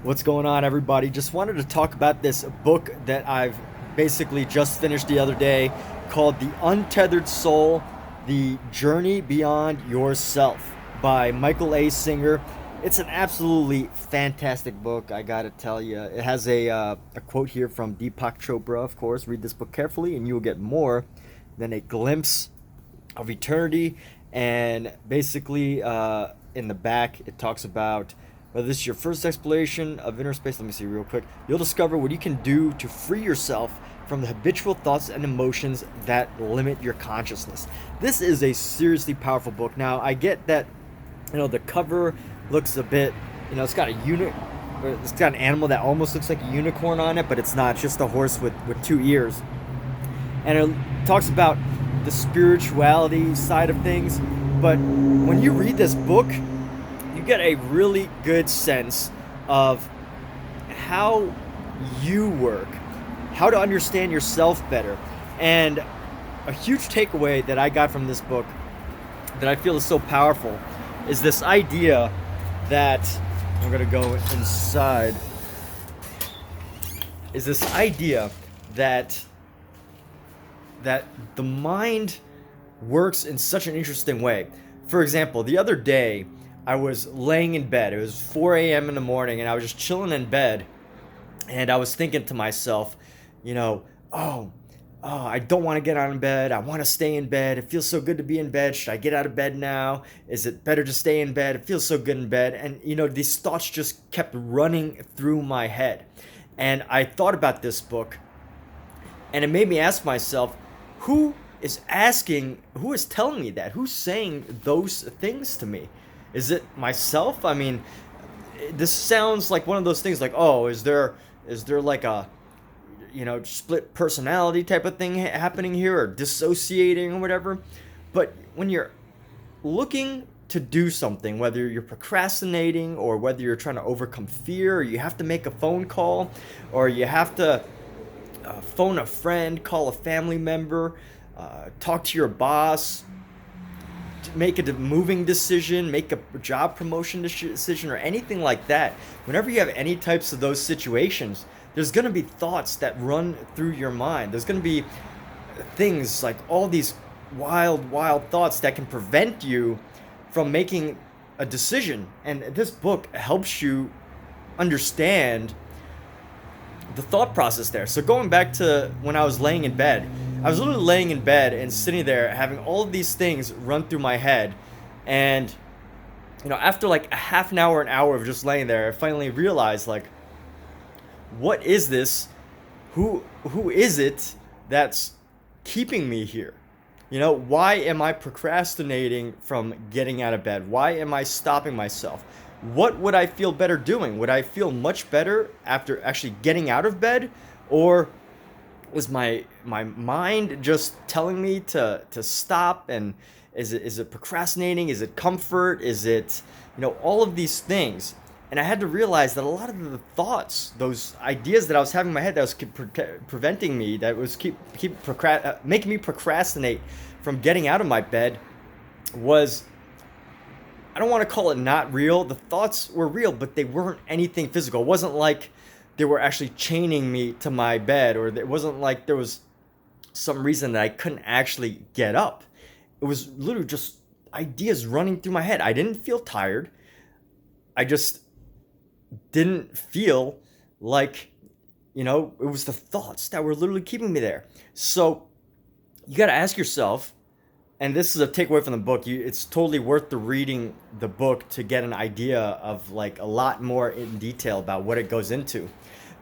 What's going on, everybody? Just wanted to talk about this book that I've basically just finished the other day called The Untethered Soul: The Journey Beyond Yourself by Michael A. Singer. It's an absolutely fantastic book, I gotta tell you. It has a quote here from Deepak Chopra, of course. Read this book carefully, and you will get more than a glimpse of eternity. And basically, in the back, it talks about whether this is your first exploration of inner space. Let me see real quick. You'll discover what you can do to free yourself from the habitual thoughts and emotions that limit your consciousness. This is a seriously powerful book. Now, I get that, the cover looks a bit, it's got it's got an animal that almost looks like a unicorn on it, but it's not. It's just a horse with two ears. And it talks about the spirituality side of things. But when you read this book, you get a really good sense of how you work, how to understand yourself better. And a huge takeaway that I got from this book that I feel is so powerful is this idea that I'm going to go inside. Is this idea that the mind works in such an interesting way. For example, the other day I was laying in bed. It was 4 a.m. in the morning, and I was just chilling in bed, and I was thinking to myself, oh, I don't want to get out of bed. I want to stay in bed. It feels so good to be in bed. Should I get out of bed now? Is it better to stay in bed? It feels so good in bed. And, these thoughts just kept running through my head. And I thought about this book, and it made me ask myself, who is telling me that? Who's saying those things to me? Is it myself? I mean, this sounds like one of those things like, oh, is there like a, split personality type of thing happening here, or dissociating or whatever? But when you're looking to do something, whether you're procrastinating or whether you're trying to overcome fear, or you have to make a phone call, or you have to phone a friend, call a family member, talk to your boss, make a moving decision, make a job promotion decision, or anything like that. Whenever you have any types of those situations, there's going to be thoughts that run through your mind. There's going to be things like all these wild thoughts that can prevent you from making a decision. And this book helps you understand the thought process there. So going back to when I was laying in bed, I was literally laying in bed and sitting there having all of these things run through my head. And, after like a half an hour of just laying there, I finally realized, like, what is this? Who is it that's keeping me here? Why am I procrastinating from getting out of bed? Why am I stopping myself? What would I feel better doing? Would I feel much better after actually getting out of bed? Or was my mind just telling me to stop? And is it procrastinating? Is it comfort? Is it, all of these things? And I had to realize that a lot of the thoughts, those ideas that I was having in my head that was preventing me, that was making me procrastinate from getting out of my bed, was, I don't want to call it not real. The thoughts were real, but they weren't anything physical. It wasn't like they were actually chaining me to my bed, or it wasn't like there was some reason that I couldn't actually get up. It was literally just ideas running through my head. I didn't feel tired. I just didn't feel like, it was the thoughts that were literally keeping me there. So you got to ask yourself, and this is a takeaway from the book. It's totally worth the reading the book to get an idea of like a lot more in detail about what it goes into.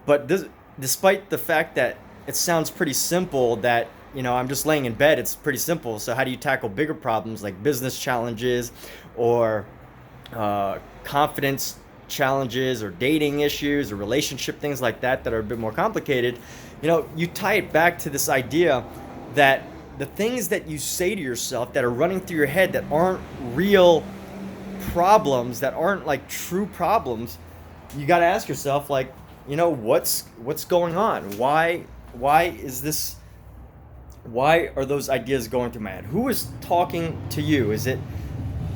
But despite the fact that it sounds pretty simple, that I'm just laying in bed, it's pretty simple. So how do you tackle bigger problems like business challenges, or confidence challenges, or dating issues, or relationship things like that are a bit more complicated? You tie it back to this idea that the things that you say to yourself that are running through your head that aren't real problems, that aren't like true problems, you got to ask yourself, like, what's going on? Why is this? Why are those ideas going through my head? Who is talking to you? Is it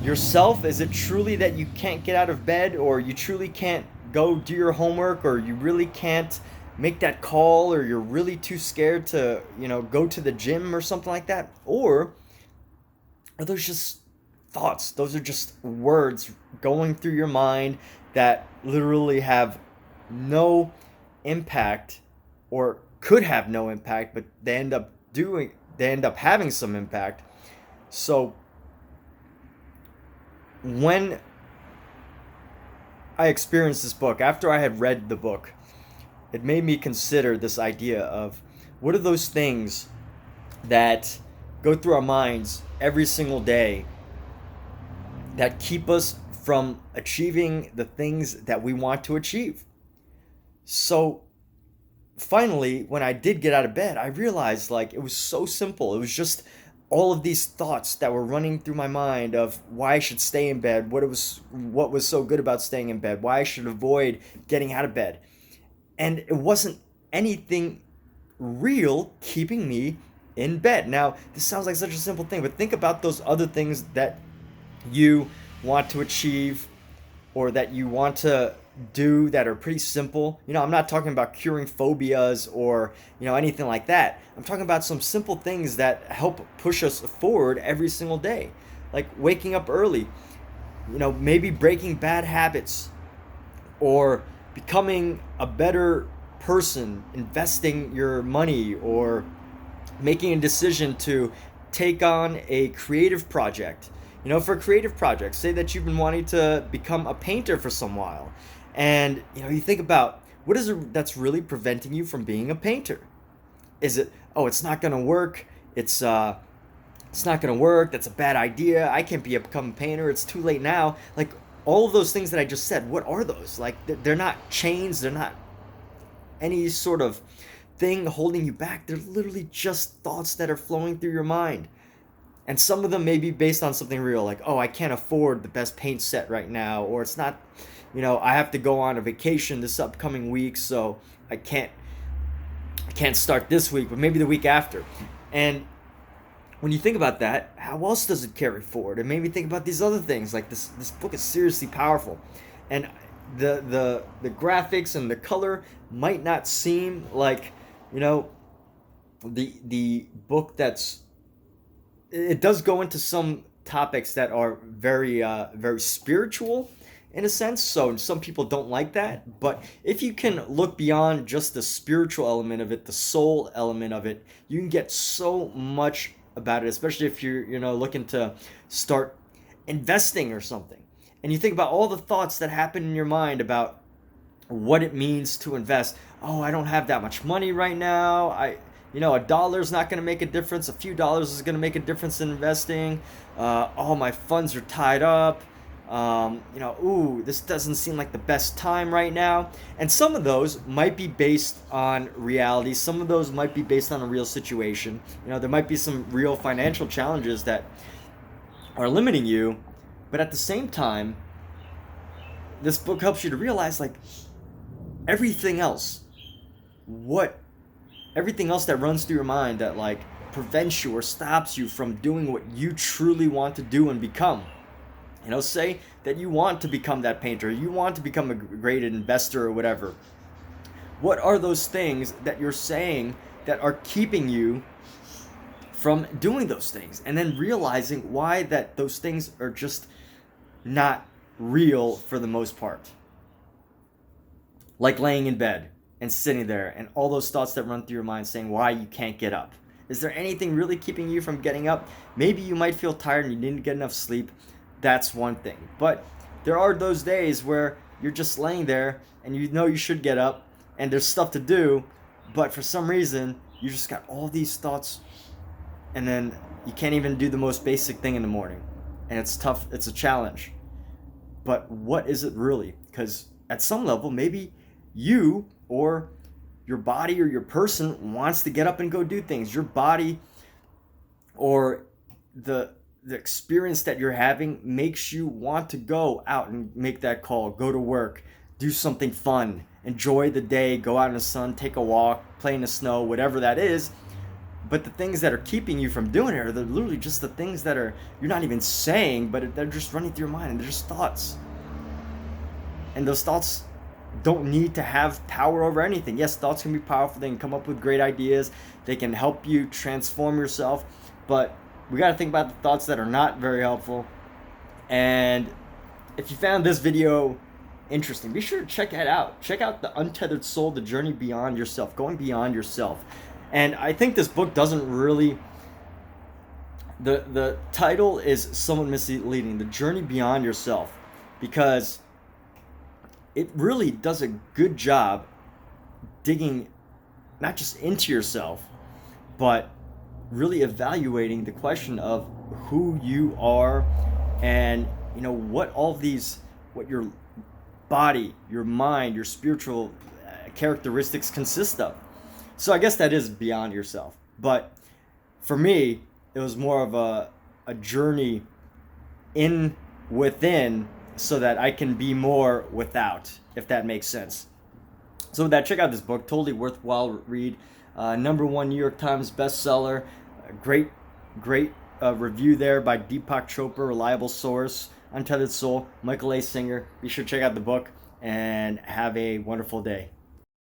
yourself? Is it truly that you can't get out of bed, or you truly can't go do your homework, or you really can't make that call, or you're really too scared to, go to the gym or something like that? Or are those just thoughts? Those are just words going through your mind that literally have no impact, or could have no impact, but they end up having some impact. So when I experienced this book, after I had read the book, it made me consider this idea of what are those things that go through our minds every single day that keep us from achieving the things that we want to achieve. So finally, when I did get out of bed, I realized like it was so simple. It was just all of these thoughts that were running through my mind of why I should stay in bed, what was so good about staying in bed, why I should avoid getting out of bed. And it wasn't anything real keeping me in bed. Now, this sounds like such a simple thing, but think about those other things that you want to achieve, or that you want to do, that are pretty simple. I'm not talking about curing phobias or, anything like that. I'm talking about some simple things that help push us forward every single day. Like waking up early, maybe breaking bad habits, or becoming a better person, investing your money, or making a decision to take on a creative project. For creative projects, say that you've been wanting to become a painter for some while, and you think about what is it that's really preventing you from being a painter. Is it, oh, it's not gonna work, it's not gonna work, that's a bad idea, I can't become a painter, it's too late now? Like, all of those things that I just said, what are those? Like, they're not chains, they're not any sort of thing holding you back. They're literally just thoughts that are flowing through your mind. And some of them may be based on something real, like, oh, I can't afford the best paint set right now, or it's not, I have to go on a vacation this upcoming week, so I can't start this week, but maybe the week after. And when you think about that, how else does it carry forward? It made me think about these other things. Like, this book is seriously powerful, and the graphics and the color might not seem like, the book that's, it does go into some topics that are very very spiritual in a sense, so some people don't like that. But if you can look beyond just the spiritual element of it, the soul element of it, you can get so much about it, especially if you're looking to start investing or something, and you think about all the thoughts that happen in your mind about what it means to invest. Oh, I don't have that much money right now. A dollar's not going to make a difference. A few dollars is going to make a difference in investing. All my funds are tied up. This doesn't seem like the best time right now. And some of those might be based on reality. Some of those might be based on a real situation. There might be some real financial challenges that are limiting you. But at the same time, this book helps you to realize, like, everything else that runs through your mind that, like, prevents you or stops you from doing what you truly want to do and become. Say that you want to become that painter, you want to become a great investor or whatever. What are those things that you're saying that are keeping you from doing those things? And then realizing why that those things are just not real for the most part. Like laying in bed and sitting there, and all those thoughts that run through your mind saying why you can't get up. Is there anything really keeping you from getting up? Maybe you might feel tired and you didn't get enough sleep. That's one thing. But there are those days where you're just laying there and you should get up and there's stuff to do, but for some reason you just got all these thoughts, and then you can't even do the most basic thing in the morning. And it's tough, it's a challenge. But what is it really? Because at some level, maybe you or your body or your person wants to get up and go do things. Your body or the experience that you're having makes you want to go out and make that call, go to work, do something fun, enjoy the day, go out in the sun, take a walk, play in the snow, whatever that is. But the things that are keeping you from doing it are literally just the things that are, you're not even saying, but they're just running through your mind, and they're just thoughts. And those thoughts don't need to have power over anything. Yes, thoughts can be powerful. They can come up with great ideas. They can help you transform yourself. But we got to think about the thoughts that are not very helpful. And if you found this video interesting, be sure to check it out. Check out The Untethered Soul, The Journey Beyond Yourself, going beyond yourself. And I think this book doesn't really... The title is somewhat misleading, The Journey Beyond Yourself, because it really does a good job digging not just into yourself, but really evaluating the question of who you are, and what all these, what your body, your mind, your spiritual characteristics consist of. So I guess that is beyond yourself. But for me, it was more of a journey in within, so that I can be more without, if that makes sense. So with that, check out this book, totally worthwhile read. #1 New York Times bestseller. Great review there by Deepak Chopra, reliable source. Untethered Soul, Michael A. Singer. Be sure to check out the book and have a wonderful day.